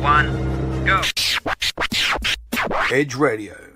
one, go. Edge Radio.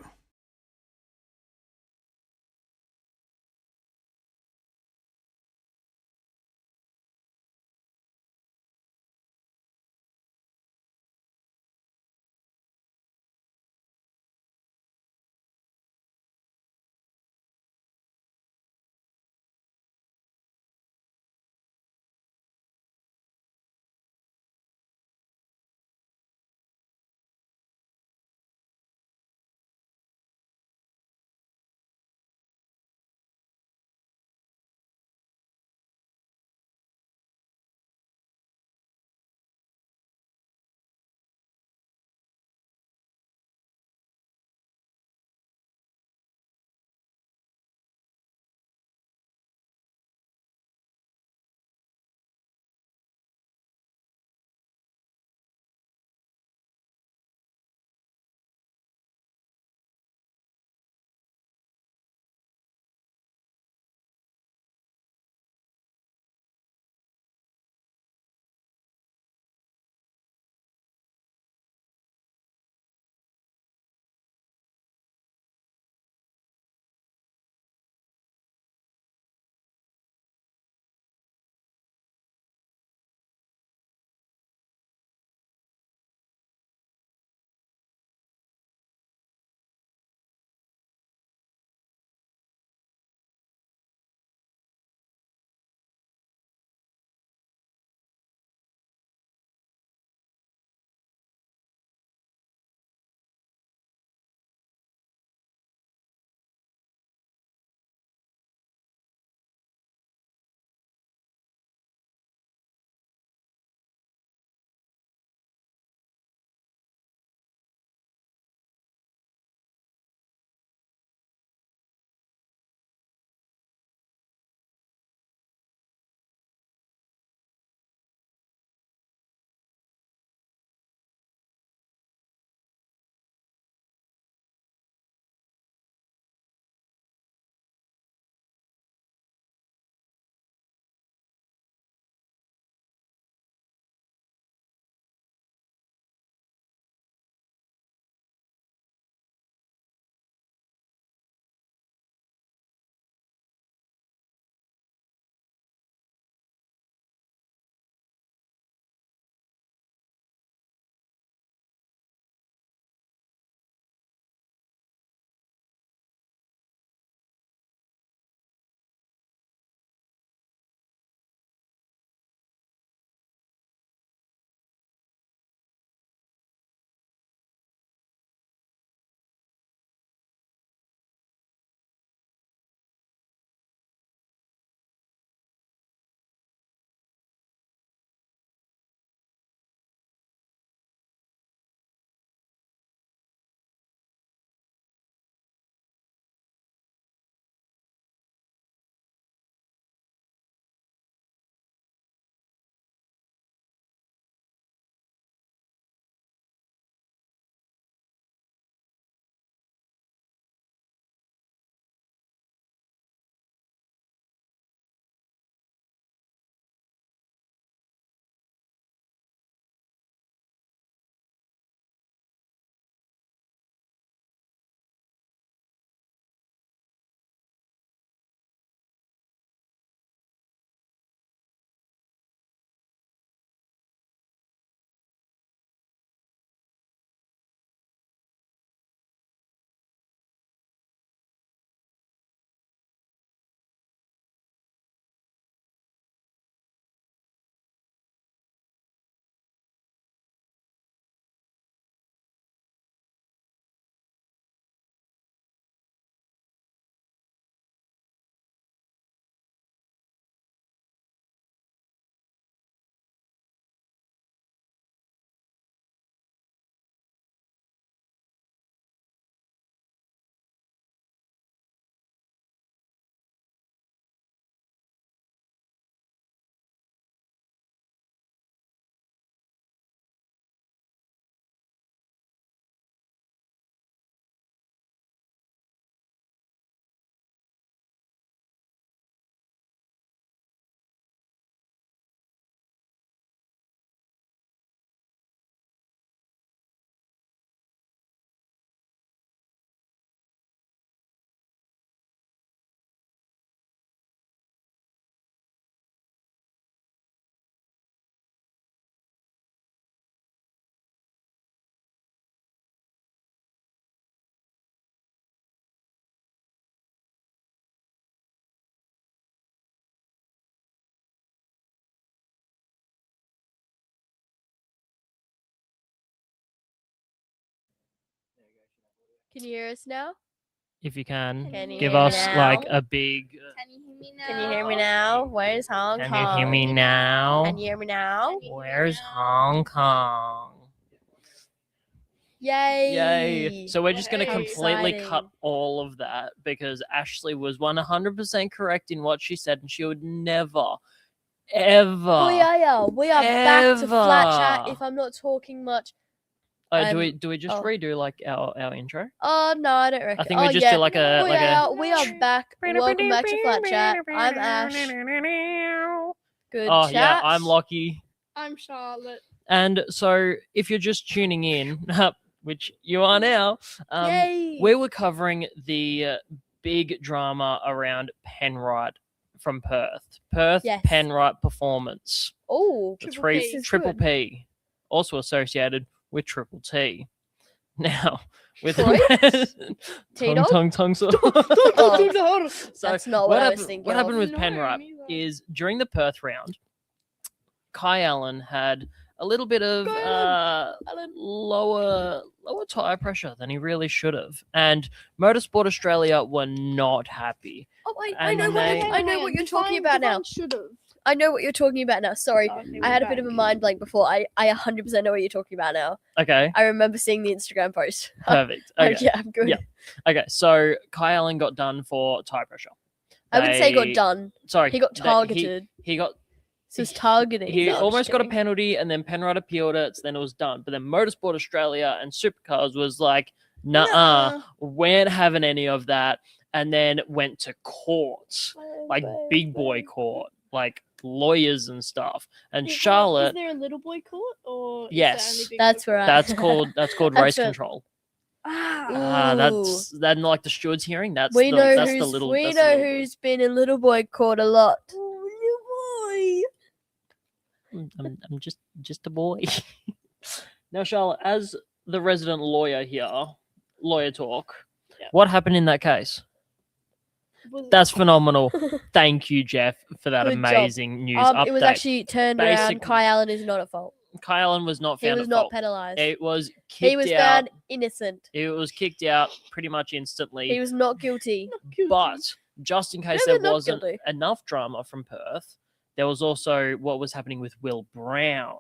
Can you hear us now? If you can, Can you give hear me us now? like a big. Can you hear me now? Can you hear me now? Where's Hong Can Kong? you hear me now? Can you hear me now? Where's Hong Kong? Yay! Yay! So we're just going to Hey. completely cut Exciting. all of that because Ashley was 100% correct in what she said, and she would never, ever. We are back to Ever. Flatchat. If I'm not talking much. Do we just redo like our intro? Oh no, I don't reckon. I think we just do like a We are back. Welcome back to Flatchat. I'm Ash. Good Oh chat. yeah, I'm Lockie. I'm Charlotte. And so if you're just tuning in, which you are now, Yay! we were covering the big drama around Penrite from Perth Yes. Penrite Performance. Oh, The Triple P. Triple P, also associated with Triple T. Now, with Troy? tongue, T-Dog? tongue, so That's not what I was thinking What happened of. with No, Penrite neither. is during the Perth round, Kai Allen had a little bit of lower tire pressure than he really should have, and Motorsport Australia were not happy. Oh wait, And I know what you're talking about now. Should have. I know what you're talking about now. Sorry, I had a bit of a mind blank before. I 100% know what you're talking about now. Okay, I remember seeing the Instagram post. perfect. Okay, Yeah, I'm good. Yeah. Okay, so Kai Allen got done for tire pressure. I would say got They- done. Sorry, He got targeted. He got. So it's targeting. He No, I'm almost just got a kidding. penalty, and then Penrite appealed it, so then it was done. But then Motorsport Australia and Supercars was like, nah, we ain't having any of that, and then went to court, like big boy court, like lawyers and stuff. And Is Charlotte, there a little boy court or? Yes. That's right. that's called That's race what- control. Ah. That's that like the steward's hearing. That's we know that's who's the little. we that's the know little boy. who's been in little boy court a lot. I'm just a boy. Now, Charlotte, as the resident lawyer here, lawyer talk. Yeah. What happened in that case? That's phenomenal. Thank you, Jeff, for that Good job. amazing news update. It was actually turned around. Basically- Kai Allen is not at fault. Kai Allen was not He found was at not fault. penalised. It was kicked He was out. found innocent. It was kicked out pretty much instantly. He was not guilty. But just in case No, there they're not wasn't guilty. enough drama from Perth, there was also what was happening with Will Brown.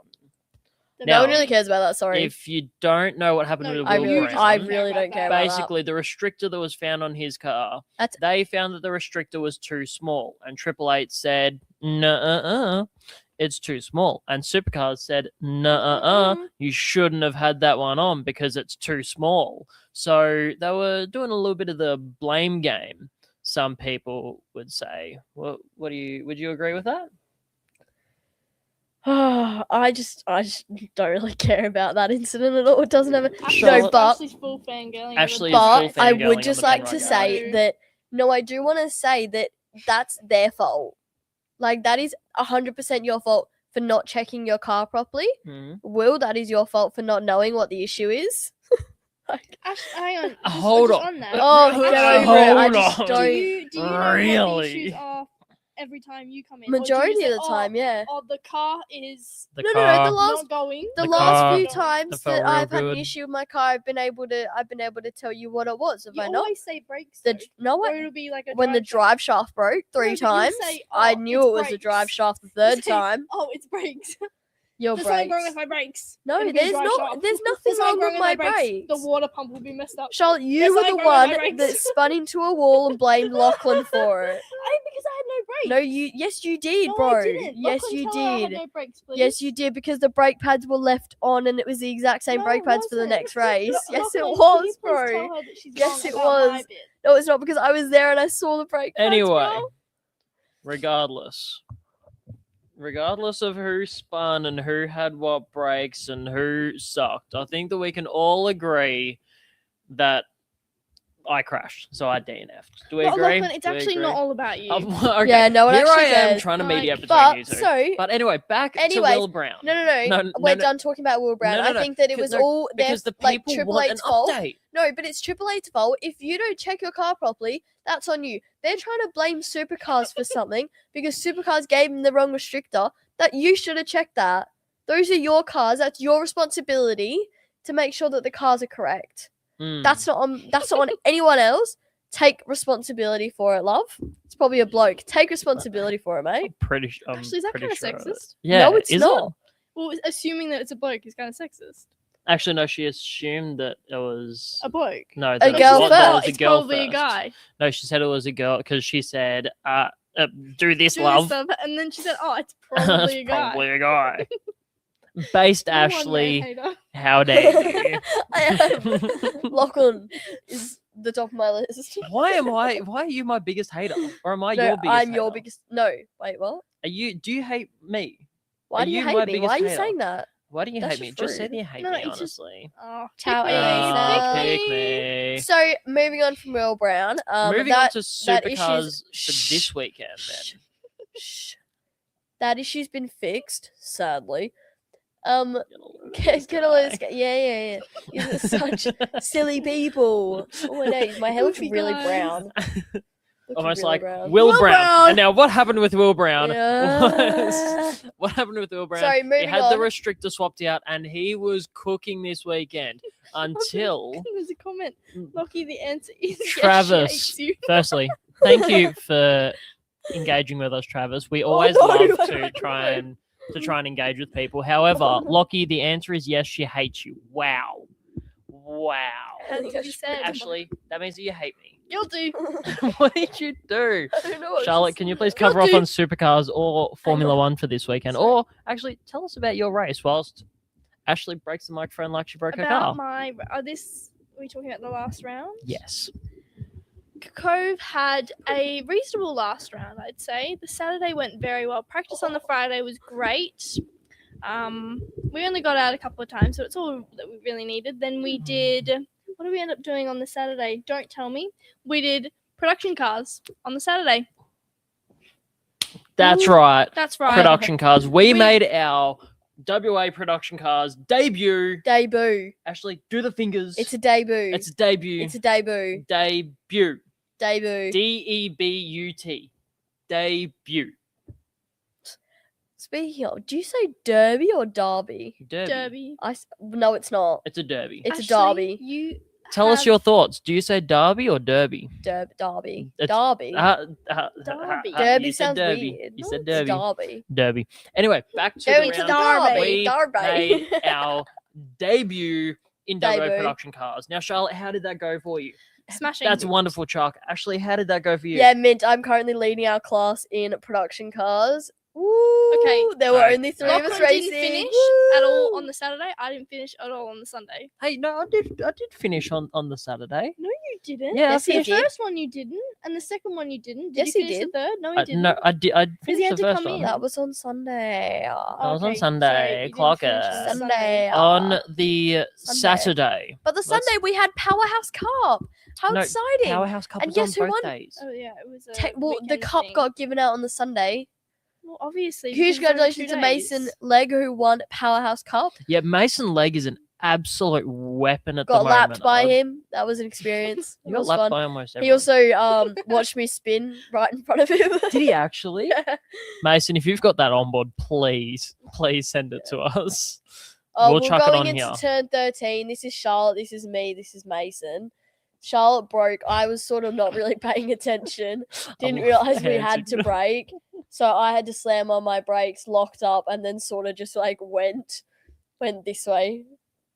No Now, one really cares about that. Sorry. If you don't know what happened No, with I Will really, Brown, I really don't care about that. basically the restrictor that was found on his car, That's- they found that the restrictor was too small, and Triple Eight said, "No, it's too small," and Supercars said, "No, you shouldn't have had that one on because it's too small." So they were doing a little bit of the blame game. Some people would say. What would you agree with that? I just don't really care about that incident at all. It doesn't have a Charlotte- no, but Ashley's full fangirling. Ashley is but full I fangirling would on just the like Penrite to guy. say that no, I do want to say that that's their fault. Like that is 100% your fault for not checking your car properly. Mhm. Will, that is your fault for not knowing what the issue is. Like, Hang on. Hold just on. that. oh, Hold get on. over it. I Hold just on. Do don't. you know what the Really? issues are every time you come in? Or do you Majority say, of the time, yeah. Oh, the car is The No, car. the last not going. the The last car- few that times felt that real I've had an good. issue with my car, I've been able to tell you what it was. Have You I not? always say brakes. The though. no, Or what? it'll be like a When the drive shaft broke No, three but you times, say, I "Oh, knew it's it was the drive brakes." shaft the You third say, time. Oh, it's brakes. Your There's something wrong brakes. with my brakes. No, It'll be a there's drive not. shaft. There's nothing There's wrong something with my The brakes. water pump will be messed up. Charlotte, you There's were the something wrong with my one brakes. that spun into a wall and blamed Lachlan for it. Because I had no brakes. No, yes, you did, No, bro. I didn't. Yes, Lachlan, you tell her I had did. no brakes, please. Yes, you did because the brake pads were left on and it was the exact same No, brake it pads for the wasn't. next race. Yes, it Lachlan, can was, you please bro. tell her that she's Yes, wrong it about my was. bit? No, it's not because I was there and I saw the brake pads. Anyway, bro. regardless of who spun and who had what brakes and who sucked, I think that we can all agree that I crashed, so I DNF'd. Do we But agree? Lachlan, it's Do we actually agree? not all about you. Okay. Yeah, no one Here I actually am cares. trying to Like, mediate between But you two. so But anyway, back Anyways, to Will Brown. no, we're done talking about Will Brown. No, no, I no, think that it was no, all their because the like people Triple want an Eight's fault. update. No, but it's Triple Eight's fault. If you don't check your car properly, that's on you. They're trying to blame Supercars for something because Supercars gave them the wrong restrictor. That you should have checked that. Those are your cars. That's your responsibility to make sure that the cars are correct. Mm. That's not on anyone else. Take responsibility for it, love. It's probably a bloke. Take responsibility for it, mate. I'm Actually, is that pretty kind of sure. sexist? Yeah, No, it's is not. it? Well, assuming that it's a bloke is kind of sexist. Actually, no. She assumed that it was A bloke. no. A that it girl was- first. that it Oh, was a it's girl probably a first. guy. No, she said it was a girl because she said, "Do this, Do love." stuff, and then she said, "Oh, it's probably a It's guy." probably a guy. Based You're one man Ashley, hater. how dare you? I am. Lachlan is the top of my list. Why are you my biggest hater? Or am I No, your biggest I'm hater? your biggest. No, wait, what? Do you hate me? Why Are do you you my hate me? biggest Why are you hater? saying that? Why do you That's hate me? just Just say rude. that you hate No, me, it's just- honestly. Oh, How pick me, is pick Pick me. me. So moving on from Will Brown. Moving on that to that supercars issue's- for Shh. this weekend Shh. then. Shh. That issue's been fixed, sadly. Get all those. Yeah. You're such silly people. Oh my days, my hair looks Goofy really guys. brown. Looks Almost really like brown. Will Brown. Brown. And now what happened with Will Brown Yeah. was what happened with Will Brown? Sorry, he moving had on. the restrictor swapped out and he was cooking this weekend until There's a comment. Lockie, the answer is yes, Travis. she hates you. firstly, thank you for engaging with us, Travis. We always no, love I to don't try and engage with people. However, Lockie, the answer is yes, she hates you. Wow. How did you say? Ashley, that means that you hate me. Guilty. What did you do? I don't know what Charlotte, to can you say. please cover off Guilty. on supercars or Formula on. One for this weekend? Sorry. Or actually, tell us about your race whilst Ashley breaks the microphone like she broke her car. About my. Are we talking about the last round? Yes. Cove had a reasonable last round, I'd say. The Saturday went very well. Practice on the Friday was great. We only got out a couple of times, so it's all that we really needed. Then we did. What did we end up doing on the Saturday? Don't tell me. We did production cars on the Saturday. That's right. That's right. Production cars. We We- made our WA production cars debut. Debut. Ashley, do the fingers. It's a debut. It's a debut. It's a debut. Debut. Debut. DEBUT. Debut. Speaking of, do you say derby or derby? Derby. No, it's not. It's a derby. It's a Ashley, derby. You Tell us have- your thoughts. Do you say derby or derby? Derby. It's- Derby. Derby. Derby you said sounds derby. weird. You No, said it's derby. Derby. Derby. Anyway, back to Going the to round. Derby. We Derby. made our debut in WA Debut. production cars. Now, Charlotte, how did that go for you? smashing. That's wonderful, Chuck. Ashley, how did that go for you? Yeah, Mint. I'm currently leading our class in production cars. Woo! Okay. There were Alright. only three of us Lachlan racing. didn't finish at all on Woo! the Saturday. I didn't finish at all on the Sunday. Hey, no, I did finish on the Saturday. No, you didn't. Yeah, I Yes, he finished. The did. first one you didn't, and the second one you didn't. Did Yes, you he finish did. the third? No, he didn't. No, I did. I he finished had the to first come one. in. That was on Sunday. That was on Okay, Sunday. sorry, you didn't Clock finish it. on Sunday. On the Sunday. Saturday. But the Let's- Sunday we had Powerhouse Cup. How No, exciting! Powerhouse Cup And was on guess who both won? days. Oh yeah, it was. A Well, the weekend cup thing. got given out on the Sunday. Well, obviously. Huge because it's only 2 congratulations to Mason days. Legg who won Powerhouse Cup. Yeah, Mason Legg is an absolute weapon at Got the lapped moment. by him. That was an experience. You It got was lapped fun. by almost He everyone. also watched me spin right in front of him. Did he actually? Mason, if you've got that on board, please send it to us. Oh, We'll we're chuck it going on into here. turn 13. This is Charlotte. This is me. This is Mason. Charlotte broke. I was sort of not really paying attention. Didn't I'm realize we hands had in- to brake. So I had to slam on my brakes, locked up, and then sort of just like went this way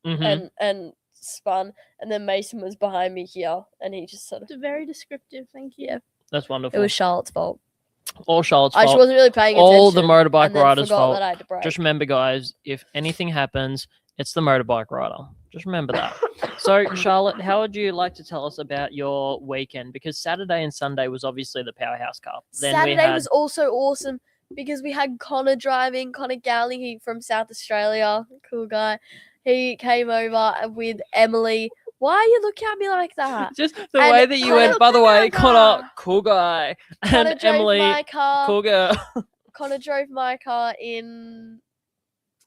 Mhm. and spun. And then Mason was behind me here, and he just sort of. It's very descriptive. Thank you. Yeah. That's wonderful. It was Charlotte's fault. all Charlotte's I just fault. wasn't really paying attention. All the motorbike and then riders' forgot fault. that I had to brake. Just remember, guys, if anything happens, it's the motorbike rider. Just remember that. So, Charlotte, how would you like to tell us about your weekend? Because Saturday and Sunday was obviously the Powerhouse Cup. Then we Saturday had was also awesome because we had Connor driving. Connor Gowling, he from South Australia, cool guy. He came over with Emily. Why are you looking at me like that? just the And way that you Connor- went. By the way, Connor. Connor, cool guy, Connor and drove Emily, my car. cool girl. Connor drove my car in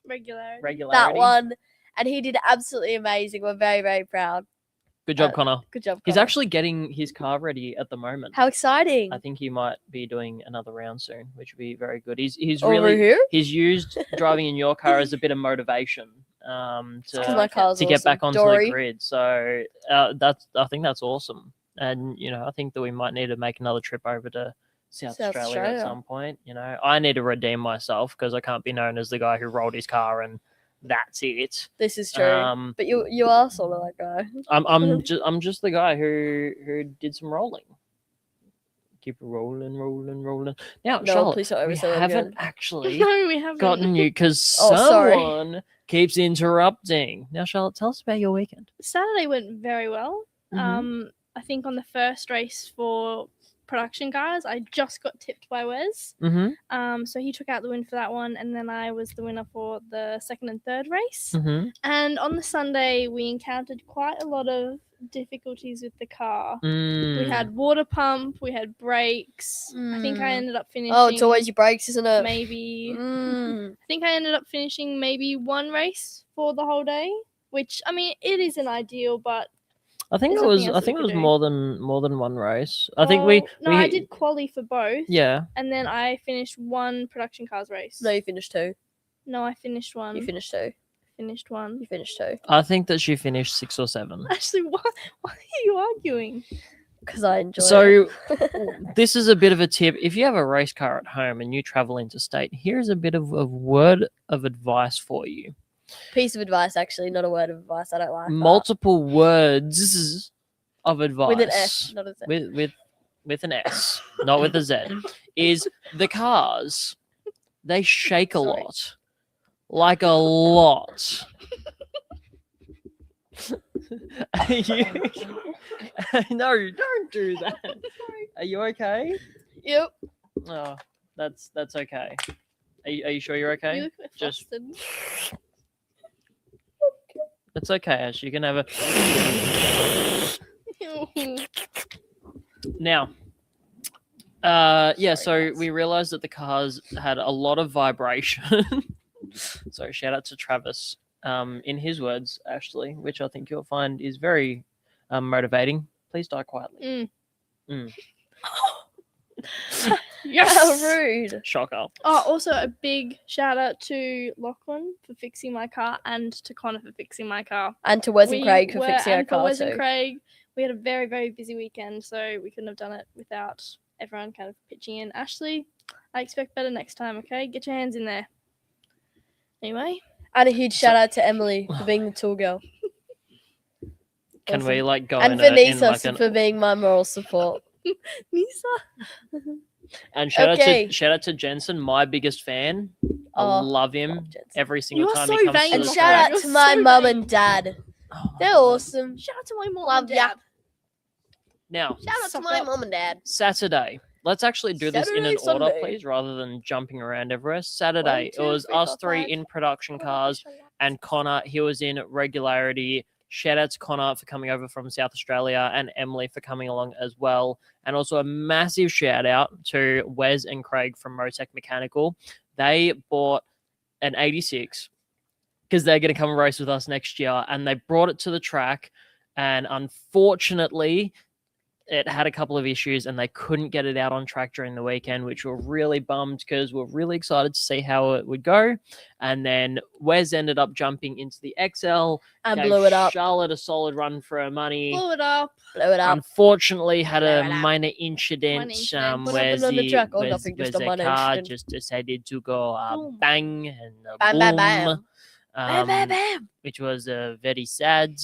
Regularity. Regularity. that one, and he did absolutely amazing. We're very, very proud. Good job, Uh, Connor. Good job. He's Connor. actually getting his car ready at the moment. How exciting! I think he might be doing another round soon, which would be very good. He's Over really here. he's used driving in your car as a bit of motivation Because my car's to get awesome. back onto Dory. the grid. So I think that's awesome. And I think that we might need to make another trip over to South Australia at some point. I need to redeem myself because I can't be known as the guy who rolled his car and that's it. This is true. But you are sort of that guy. I'm just the guy who did some rolling. Keep rolling. Now, No, Charlotte, please don't we oversell it haven't again. actually No, we haven't. gotten you because Oh, sorry. someone keeps interrupting. Now, Charlotte, tell us about your weekend. Saturday went very well. Mhm. I think on the first race for production cars, I just got tipped by Wes. Mm-hmm. So he took out the win for that one, and then I was the winner for the second and third race. Mm-hmm. And on the Sunday, we encountered quite a lot of difficulties with the car. We had water pump, we had brakes. I think I ended up finishing. Oh, it's always your brakes, isn't it? maybe. Mm. I think I ended up finishing maybe one race for the whole day, which I mean it isn't ideal, but I think There's it was. nothing I else think it we was could more than one race. I think we. No, I did quali for both. Yeah. And then I finished one production cars race. No, you finished 2. No, I finished one. You finished 2. Finished one. You finished 2. I think that she finished 6 or 7. Actually, why are you arguing? Because I enjoy So it. this is a bit of a tip. If you have a race car at home and you travel interstate, here's a bit of a word of advice for you. Piece of advice, actually, not a word of advice. I don't like that. Multiple words of advice With an S, not a Z. with an S, not with a Z. Is the cars? They shake a Sorry. lot, like a lot. No, don't do that. Are you okay? Yep. Oh, that's okay. Are you sure you're okay? You look a bit Just- flustered. It's okay, Ash. You can have a. Now, yeah, Sorry, so guys. we realized that the cars had a lot of vibration. So shout out to Travis. In his words, actually, which I think you'll find is very motivating. Please die quietly. Yes. How rude. Shocker. Oh, also a big shout out to Lachlan for fixing my car and to Connor for fixing my car. And to Wes and We Craig for were- fixing our and for car Wes and too. Craig, we had a very, very busy weekend, so we couldn't have done it without everyone kind of pitching in. Ashley, I expect better next time, okay? Get your hands in there. Anyway. And a huge shout out to Emily for being the tour girl. Can Awesome. we like go And in Vanessa like an for being my moral support. Nisa. and shout Okay. out to Jensen, my biggest fan. I Oh, love him love Jensen. every single You are time so he comes vain, to And the Lachlan. shout track. out to You're my so mum vain. and dad. Oh my They're God. awesome. Shout out to my mom Love and ya. dad. Now, Shout out to Suck my up. mum and dad. Saturday. Let's actually do this in Saturday, an order, Sunday. please, rather than jumping around everywhere. Saturday, two, it was three, us four, 3 five. in production cars, and Connor, he was in regularity. Shout out to Connor for coming over from South Australia and Emily for coming along as well. And also a massive shout out to Wes and Craig from Motec Mechanical. They bought an 86 because they're going to come race with us next year. And they brought it to the track. And unfortunately, it had a couple of issues and they couldn't get it out on track during the weekend, which were really bummed because we're really excited to see how it would go. And then Wes ended up jumping into the XL And gave blew it up. Charlotte a solid run for her money. Blow it up. Blew it up. Unfortunately, had Blew a it up. minor incident, incident. What where happened on the track? Oh, where nothing, just the a minor car incident. just decided to go Boom. bang and Bam, boom, bam, bam. Bam, bam, um, bam. which was very sad.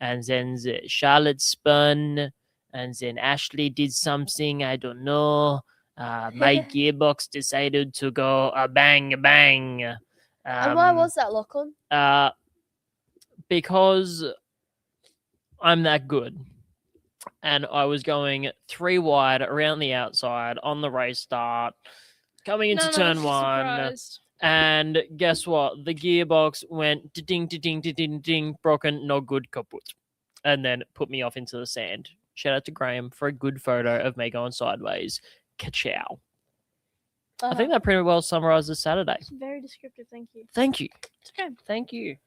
And then Charlotte spun, and then Ashley did something, I don't know. My gearbox decided to go bang, bang. And why was that, Lachlan? Because I'm that good. And I was going 3 wide around the outside on the race start, coming into turn 1. Surprised. And guess what? The gearbox went ding, ding, ding, ding, ding, broken, no good, kaput. And then put me off into the sand. Shout out to Graham for a good photo of me going sideways. Ka-chow. I think that pretty well summarizes Saturday. Very descriptive, thank you. Thank you. It's okay. Thank you.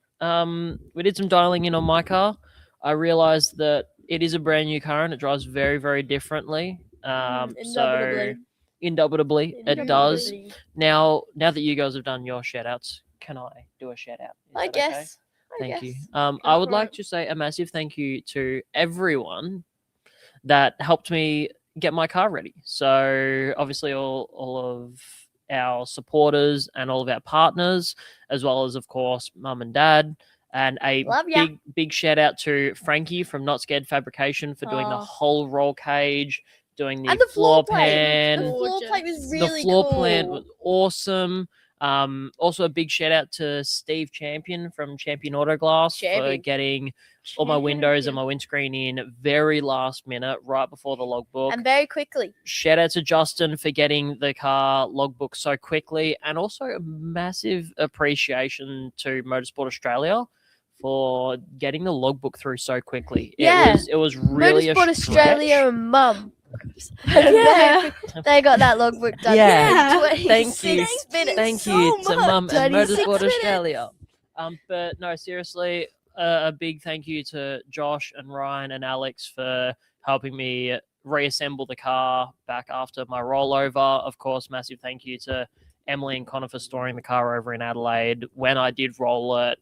We did some dialing in on my car. I realized that it is a brand new car and it drives very, very differently. So indubitably, it does. Now that you guys have done your shout outs, can I do a shout out? Is I that okay? guess. Thank you. guess. I would for like it. to say a massive thank you to everyone that helped me get my car ready. So obviously all of our supporters and all of our partners, as well as of course mum and dad. And a Love ya. big shout out to Frankie from Not Scared Fabrication for doing the Oh. whole roll cage, doing the, And the floor plate. pan. The floor plate was Gorgeous. really The floor cool. plan was awesome. Also a big shout out to Steve Champion from Champion Autoglass for Champion. getting all my windows and my windscreen in very last minute, right before the logbook. And very quickly. Shout out to Justin for getting the car logbook so quickly, and also a massive appreciation to Motorsport Australia for getting the logbook through so quickly. Yeah. It was really Motorsport a Australia and Mum. Yeah. They got that logbook done. Yeah. in 26 Thank you. minutes. Thank you to Mum and 26 Motorsport minutes. Australia. But no, seriously, a big thank you to Josh and Ryan and Alex for helping me reassemble the car back after my rollover. Of course, massive thank you to Emily and Connor for storing the car over in Adelaide when I did roll it.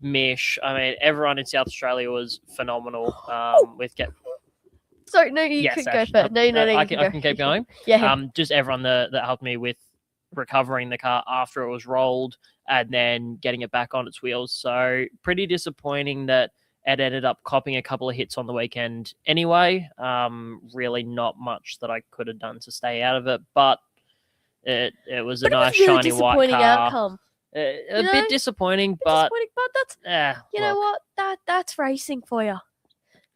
Mish, I mean, everyone in South Australia was phenomenal with Sorry, no, you Yes, could Ash. go first. No, you I can can keep going. Yeah. Just everyone that helped me with recovering the car after it was rolled and then getting it back on its wheels. So pretty disappointing that it ended up copping a couple of hits on the weekend anyway. Really not much that I could have done to stay out of it, but it was a But it nice was really shiny white disappointing car. outcome. A You bit know? disappointing, but Disappointing, but that's you know look, what? That's racing for you.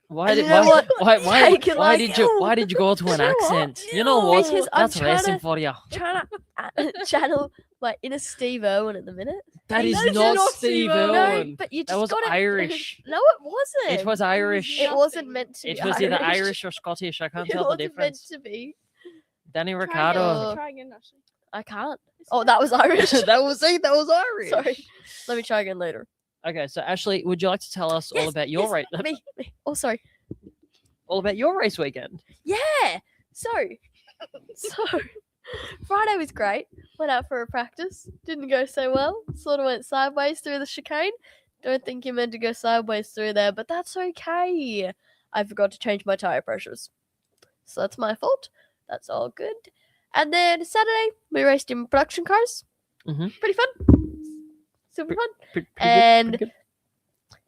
Why did you know what? why Take it like- why did you go to an You know what? accent? You know what? Because I'm That's trying racing to- for you. Trying to channel my inner Steve Irwin at the minute. That is That is not not Steve Steve Irwin. Irwin. No, but you just That was got Irish. No, it wasn't. It was Irish. It wasn't meant to be. It was either Irish or Scottish. I can't It tell the wasn't meant difference. to be. Danny Try Ricciardo. again, Try again, Ashley. I can't. Oh, that was Irish. that was Irish. Sorry. Let me try again later. Okay, so Ashley, would you like to tell us all Yes, about your yes, race? Me. Oh, sorry. All about your race weekend. Yeah. So Friday was great. Went out for a practice. Didn't go so well. Sort of went sideways through the chicane. Don't think you're meant to go sideways through there, but that's okay. I forgot to change my tire pressures. So that's my fault. That's all good. And then Saturday, we raced in production cars. Mhm. Pretty fun. Super fun. Pretty And good.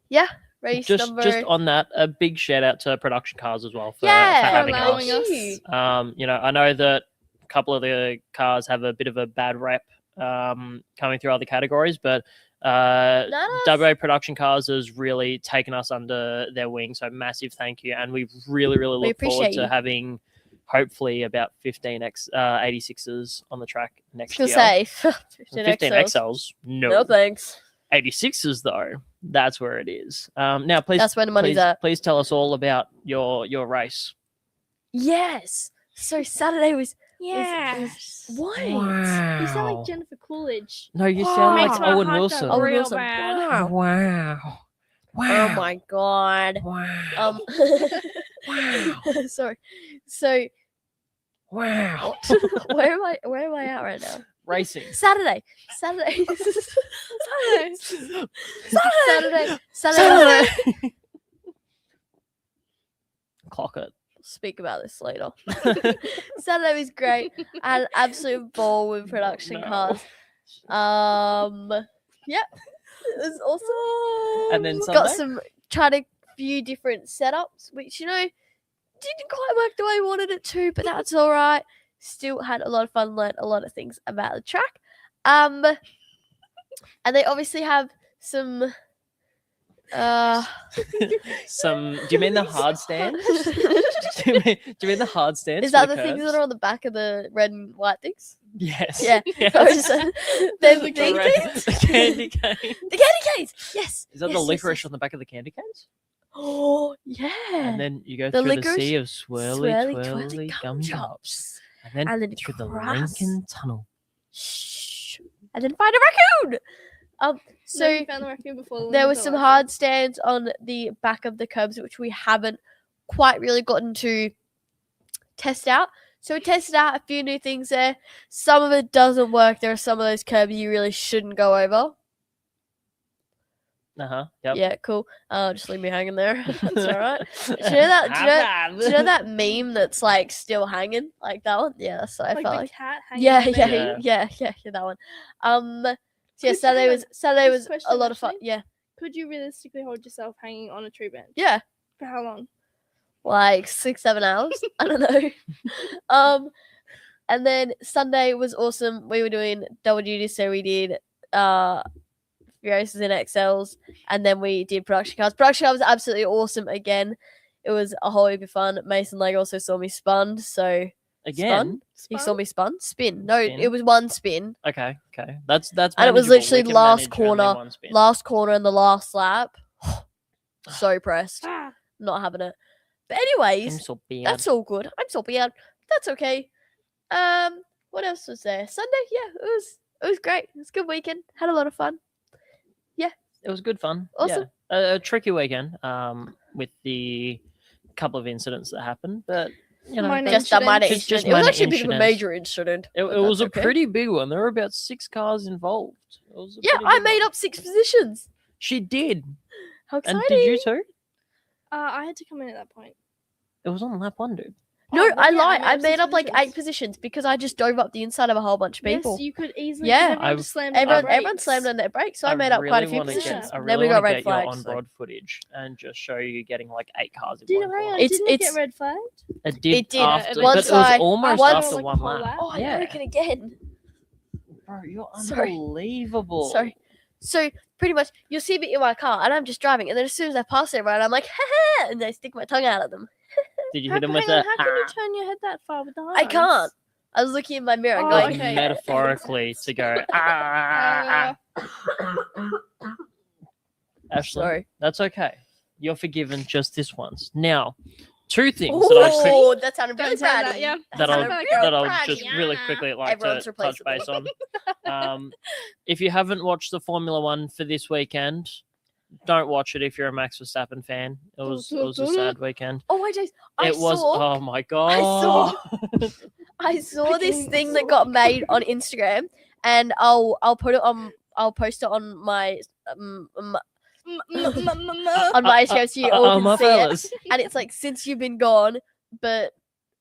Yeah, race Just number... on that, a big shout out to Production Cars as well for Yeah, having allowing us. us. You know, I know that a couple of the cars have a bit of a bad rep coming through other categories, but WA Production Cars has really taken us under their wing. So massive thank you, and we really look forward appreciate to you. having hopefully about 15 86s on the track next To year. say 15 XLs, No thanks. 86s though. That's where it is. Now, please, That's where the money's please, at. please tell us all about your race. Yes. So Saturday was Yes. what? You sound like Jennifer Coolidge. No, you Wow. sound Makes like my Owen heart go Wilson. Owen real Wilson. bad. Wow. Wow. Oh my god. Wow. Wow. Sorry. So Wow. where am I at right now? Racing. Saturday. Saturday. Clock it. Speak about this later. Saturday was great. I had an absolute ball with production No. cars. Yep. It was awesome. And then Got Sunday? tried a few different setups, which didn't quite work the way I wanted it to, but that's all right. Still had a lot of fun, learned a lot of things about the track. And they obviously have some Some. Do you mean the hard stands? do you mean the hard stands? Is for that the things curbs? that are on the back of the red and white things? Yes. Yeah. Yes. Those they're the The things. red- the candy cane. The candy canes. Yes. Is that yes, the yes, licorice yes. on the back of the candy canes? Oh yeah. And then you go The through the licorice, sea of swirly, twirly gumdrops. gumdrops. And then, And then through the across. Lincoln Tunnel. Shh. And then find a raccoon. So you found the raccoon before there was some hard stands on the back of the curbs which we haven't quite really gotten to test out. So we tested out a few new things there. Some of it doesn't work. There are some of those curbs you really shouldn't go over. Yep. Yeah, cool. Just leave me hanging there. That's all right. Do you know that meme that's like still hanging? Like that one? Yeah, that's what I Like felt the like. cat hanging Yeah, on the yeah, bed. yeah, that one. So yeah, Could- Saturday hang was on, Saturday just was a a question, lot of fun. actually. Yeah, Could you realistically hold yourself hanging on a tree bench? yeah, For how long? like 6-7 hours. I don't know. And then Sunday was awesome. We were doing double duty, so we did races in XLs, and then we did production cars. Production car was absolutely awesome again. It was a whole heap of fun. Mason Leg also saw me spun, so Again. he saw me spin. No, Spin? it was one spin, Okay. That's and it was manageable. We literally can last manage only corner, one spin. last corner in the last lap. So pressed, Ah, not having it. But anyways, I'm so bad. that's all good. I'm so bad. That's okay. What else was there? Sunday, yeah, it was great. It was a good weekend. Had a lot of fun. It was good fun. Awesome. Yeah. A tricky weekend. With the couple of incidents that happened, but you know, Minor Just a minor incidents. Just incident. It was minor actually a bit of a incidents. major incident. It but was a that's okay. pretty big one. There were about 6 cars involved. It was a Yeah, pretty I big made one. up 6 positions. She did. How exciting! And did you too? I had to come in at that point. It was on lap 1, dude. No, Oh, I yeah, lied. I made made up up like 8 positions. positions because I just dove up the inside of a whole bunch of people. Yes, you could easily. Yeah. everyone I've- just slammed Everyone slammed on their brakes, so I made up quite a few wanna positions. get- I And really then we got wanna red get your flags. so- on-board footage and just show you getting like 8 cars in Did one hang on? corner. It's- Didn't it it's- get red flagged? It did. It did. After, Once but it was I- almost once- after like, one whole lap. lap? Oh, I Yeah. broke it again. Bro, you're Sorry. unbelievable. Sorry. So pretty much, you'll see me in my car, and I'm just driving, and then as soon as I pass everyone, I'm like, ha, and I stick my tongue out at them. Did you How, hit him hang with on, a how can you turn your head that far with the I horns? can't. I was looking in my mirror and Oh, going, like okay. metaphorically to go Ashley, sorry. that's okay. You're forgiven just this once. Now, 2 things that I quick, Oh, that sounded really Don't say proud that, of yeah. you. that sounded I'll really that I'll proud of just you. really quickly like Everyone's to touch base on. If you haven't watched the Formula One for this weekend, don't watch it if you're a Max Verstappen fan. It was a sad weekend. Oh my days! I It was saw. oh my saw- god. I saw this Fucking thing saw. that got made on Instagram, and I'll post it on my on my Instagram so you all my can see it. fellas. And it's like, since you've been gone, but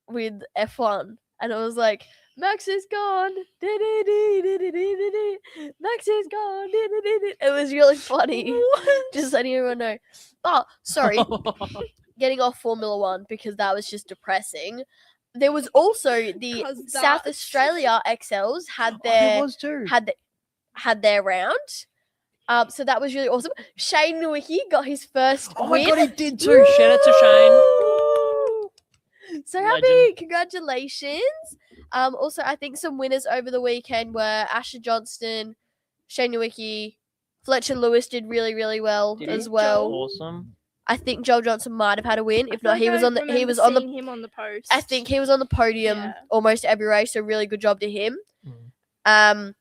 with F1, and it was like, Max is gone. Max is gone. It was really funny. Just letting everyone know. Oh, sorry. Getting off Formula One because that was just depressing. There was also the 'Cause South that's- Australia XLs had There their was too. had their round. So that was really awesome. Shane Nowicki got his first Oh my win. god, he did too. Shout out to Shane. Woo! So happy! Legend. Congratulations. Also, I think some winners over the weekend were Asher Johnston, Shane Nowicki, Fletcher Lewis did really, really well Did he? as well. Awesome. I think Joel Johnson might have had a win. I If feel not, like he was I on the remember seeing him on the post. I think he was on the podium Yeah. almost every race. So really good job to him. Mm.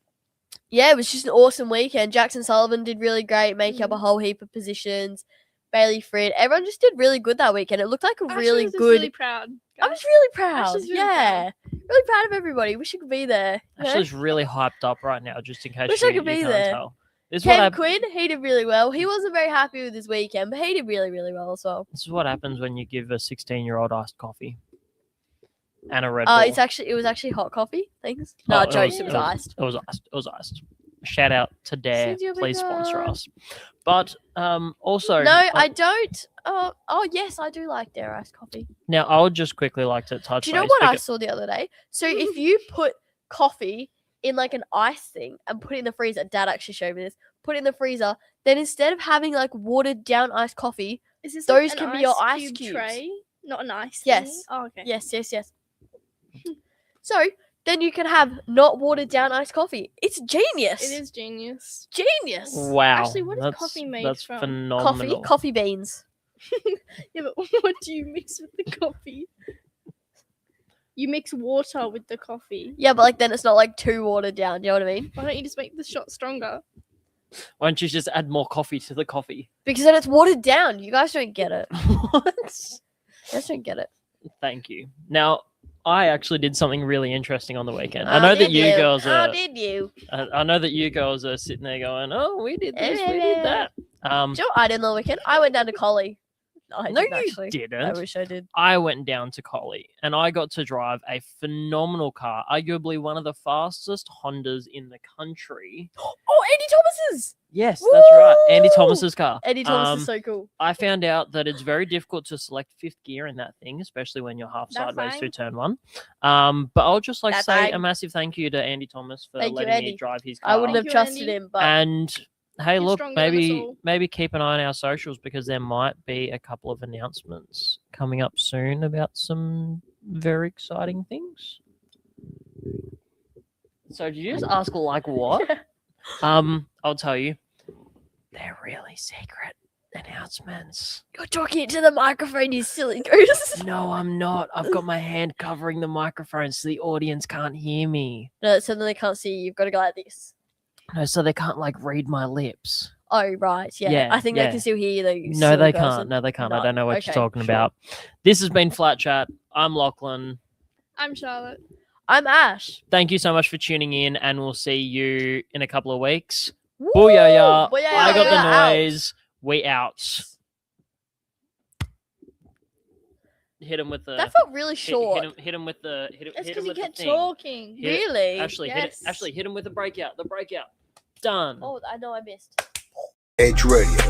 Yeah, it was just an awesome weekend. Jackson Sullivan did really great, making up a whole heap of positions. Bailey Frid, everyone just did really good that weekend. It looked like a Ashley really was just good. Really proud. I was really proud. Ashley's really Yeah, really proud of everybody. Wish you could be there. you know? Ashley's really hyped up right now, just in case Wish I you could be can't there. tell. This is, what Cam Quinn, he did really well. He wasn't very happy with his weekend, but he did really, really well as well. this is what happens when you give a 16-year-old iced coffee and a Red Bull. It was actually hot coffee. Thanks. No, it jokes. was- It was it was- iced. It was iced. It was iced. Shout out to Dare. Since you've been Please sponsor gone. us. But also, No, I don't. Oh, yes, I do like Dare iced coffee. now I would just quickly like to touch. Do you know base what I because- saw the other day? So if you put coffee in like an ice thing and put it in the freezer, Dad actually showed me this. Put it in the freezer. Then instead of having like watered down iced coffee, Is this Those like can an be your ice ice cube cubes. tray? Not an ice. Yes. thingy? Oh, okay. yes. So then you can have not watered down iced coffee. It's genius. It is genius. Genius. Wow. Actually, what is that's, coffee made that's from? phenomenal. Coffee beans. Yeah, but what do you mix with the coffee? You mix water with the coffee. Yeah, but like then it's not like too watered down. Do you know what I mean? Why don't you just make the shot stronger? Why don't you just add more coffee to the coffee? Because then it's watered down. You guys don't get it. What? You guys don't get it. Thank you. Now, I actually did something really interesting on the weekend. I Oh, know that did you girls Oh, are. did you? I know that you girls are sitting there going, "Oh, we did this, we did that." Do you know what I did on the weekend? I went down to Collie. I No, didn't you actually. I didn't. wish I did. I went down to Collie and I got to drive a phenomenal car, arguably one of the fastest Hondas in the country. Oh, Andy Thomas's! Yes, that's right. Andy Woo! Thomas's car. Andy Thomas is so cool. I found out that it's very difficult to select fifth gear in that thing, especially when you're half That's sideways fine. through turn one. But I'll just That's say a fine. massive thank you to Andy Thomas for Thank you, letting me Andy. drive his car. I wouldn't have you, trusted Andy. him, but And hey, You're look, stronger than us all. maybe keep an eye on our socials because there might be a couple of announcements coming up soon about some very exciting things. So did you just ask like what? I'll tell you. They're really secret announcements. you're talking into the microphone, you silly goose. No, I'm not. I've got my hand covering the microphone so the audience can't hear me. No, so then they can't see you. You've got to go like this. No, so they can't like read my lips. Oh, right. Yeah. Yeah, I think yeah. they can still hear you, though. You No, silly they person. can't. No, they can't. I No. don't know what Okay, you're talking sure. about. This has been Flatchat. I'm Lachlan. I'm Charlotte. I'm Ash. Thank you so much for tuning in, and we'll see you in a couple of weeks. Woo! Booyah! Booyah, I got we're the out. noise. We out. Hit him with the. That felt really short. Hit him with the. Hit That's him because you with the kept thing. talking. Hit it. Really? Ashley, Yes. hit him with the breakout. The breakout. Done. Oh, I know I missed. Edge Radio.